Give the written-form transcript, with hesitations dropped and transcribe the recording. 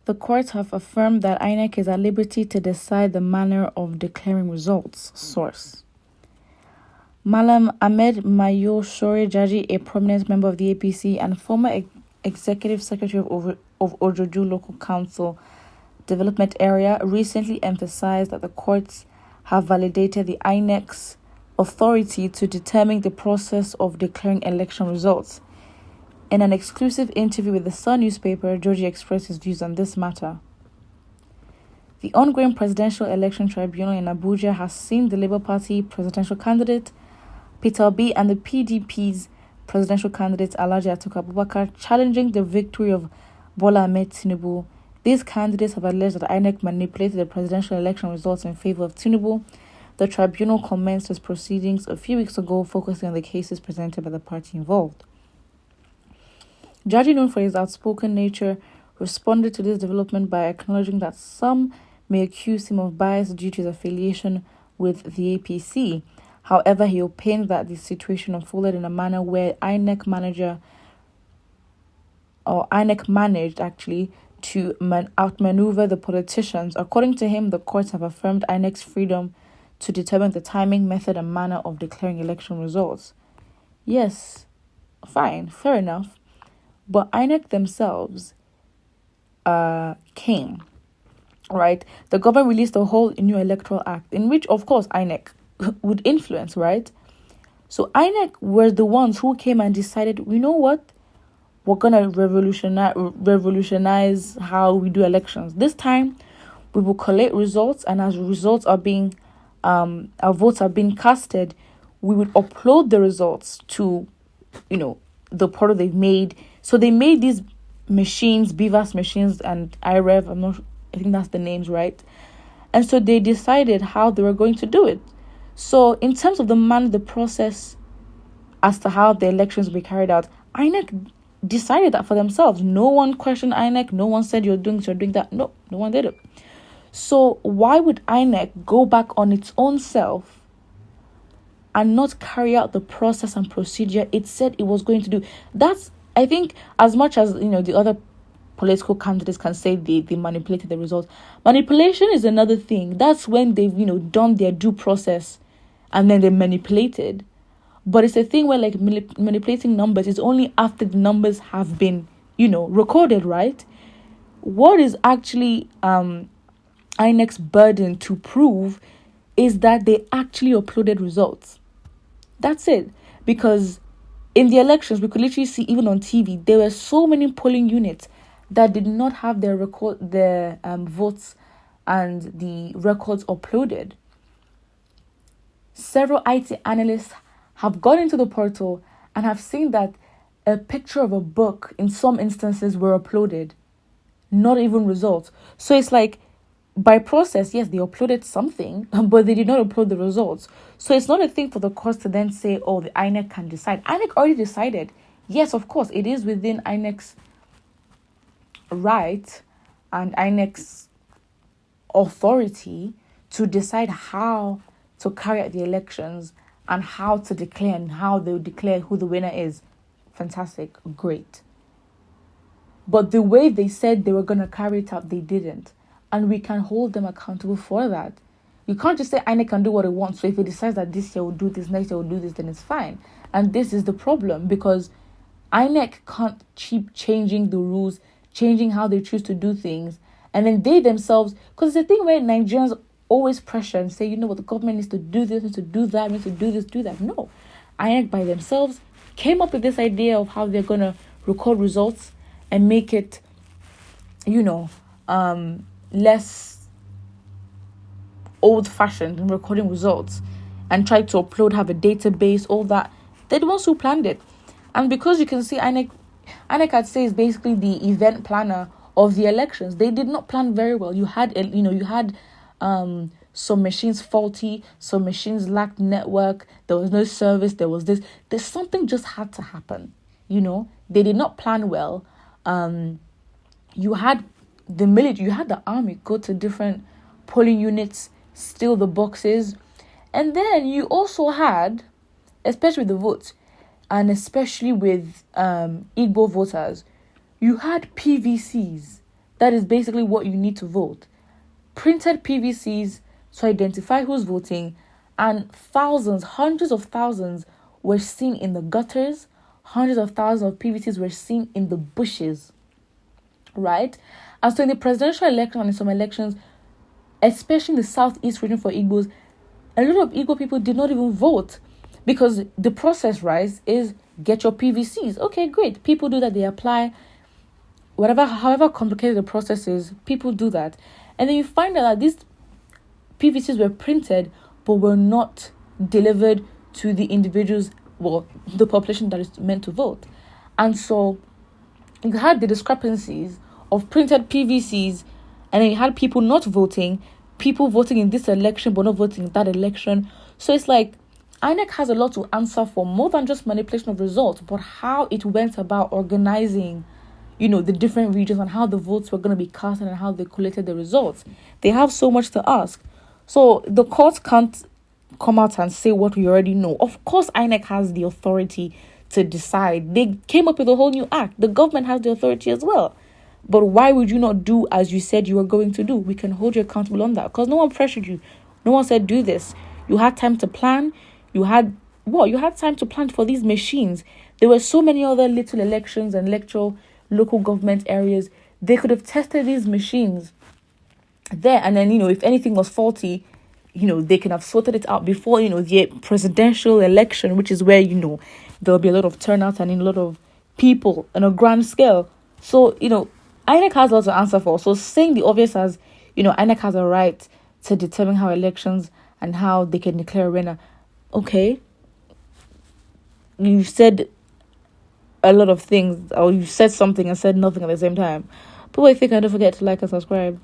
The courts have affirmed that Inec is at liberty to decide the manner of declaring results. Source: Malam Ahmed Mayo Shore Jaji, a prominent member of the APC and former executive secretary of Ojoju Local Council Development Area, recently emphasized that the courts have validated the INEC's authority to determine the process of declaring election results. In an exclusive interview with the Sun newspaper, Georgie expressed his views on this matter. The ongoing presidential election tribunal in Abuja has seen the Labour Party presidential candidate Peter Obi and the PDP's presidential candidate Alhaji Atiku Abubakar challenging the victory of Bola Ahmed Tinubu. These candidates have alleged that INEC manipulated the presidential election results in favor of Tinubu. The tribunal commenced its proceedings a few weeks ago, focusing on the cases presented by the party involved. Jaji, known for his outspoken nature, responded to this development by acknowledging that some may accuse him of bias due to his affiliation with the APC. However, he opined that the situation unfolded in a manner where INEC managed to outmaneuver the politicians. According to him, the courts have affirmed INEC's freedom to determine the timing, method, and manner of declaring election results. Yes, fine, fair enough. But INEC themselves came, right? The government released a whole new electoral act in which, of course, INEC would influence, right? So INEC were the ones who came and decided, you know what? We're going to revolutionize how we do elections. This time, we will collect results, and as results are being, our votes are being casted, we would upload the results to, the portal they've made. So they made these machines, BVAS machines and iRev, I think that's the names, right? And so they decided how they were going to do it. So in terms of the process as to how the elections will be carried out, INEC decided that for themselves. No one questioned INEC. No one said you're doing this, you're doing that. No one did it. So why would INEC go back on its own self and not carry out the process and procedure it said it was going to do? That's, I think, as much as, the other political candidates can say they manipulated the results. Manipulation is another thing. That's when they've, done their due process and then they manipulated. But it's a thing where, like, manipulating numbers is only after the numbers have been, recorded, right? What is actually INEC's burden to prove is that they actually uploaded results. That's it. Because in the elections, we could literally see, even on TV, there were so many polling units that did not have their votes and the records uploaded. Several IT analysts have gone into the portal and have seen that a picture of a book in some instances were uploaded, not even results. So it's like, by process, yes, they uploaded something, but they did not upload the results. So it's not a thing for the courts to then say, oh, the INEC can decide. INEC already decided. Yes, of course, it is within INEC's right and INEC's authority to decide how to carry out the elections and how to declare and how they will declare who the winner is. Fantastic, great. But the way they said they were going to carry it out, they didn't. And we can hold them accountable for that. You can't just say INEC can do what it wants. So if it decides that this year will do this, next year will do this, then it's fine. And this is the problem, because INEC can't keep changing the rules, changing how they choose to do things. And then they themselves, because it's a thing where Nigerians always pressure and say, the government needs to do this, needs to do that, needs to do this, do that. No. INEC by themselves came up with this idea of how they're going to record results and make it, less old-fashioned in recording results, and try to have a database, all that. They're the ones who planned it. And because you can see INEC, I'd say, is basically the event planner of the elections. They did not plan very well. You had some machines faulty, some machines lacked network, there was no service, there was this. There's something just had to happen. They did not plan well. You had the military, you had the army go to different polling units, steal the boxes. And then you also had, especially with the votes, and especially with Igbo voters, you had PVCs, That is basically what you need to vote. Printed PVCs to identify who's voting, and thousands, hundreds of thousands were seen in the gutters, hundreds of thousands of PVCs were seen in the bushes, right? And so in the presidential election and in some elections, especially in the southeast region for Igbos, a lot of Igbo people did not even vote because the process, right, is get your PVCs. Okay, great. People do that. They apply however complicated the process is, people do that. And then you find out that these PVCs were printed but were not delivered to the individuals, well, the population that is meant to vote. And so you had the discrepancies of printed PVCs, and then you had people not voting, people voting in this election but not voting in that election. So it's like INEC has a lot to answer for, more than just manipulation of results, but how it went about organizing, the different regions and how the votes were going to be cast and how they collated the results. They have so much to ask. So the courts can't come out and say what we already know. Of course, INEC has the authority to decide. They came up with a whole new act. The government has the authority as well. But why would you not do as you said you were going to do? We can hold you accountable on that because no one pressured you. No one said do this. You had time to plan. You had time to plan for these machines. There were so many other little elections and local government areas. They could have tested these machines there, and then if anything was faulty, they can have sorted it out before the presidential election, which is where there'll be a lot of turnout and a lot of people on a grand scale. So INEC has a lot to answer for. So saying the obvious as INEC has a right to determine how elections and how they can declare a winner. Okay, you said a lot of things, or you said something and said nothing at the same time. But if you can, don't forget to like and subscribe.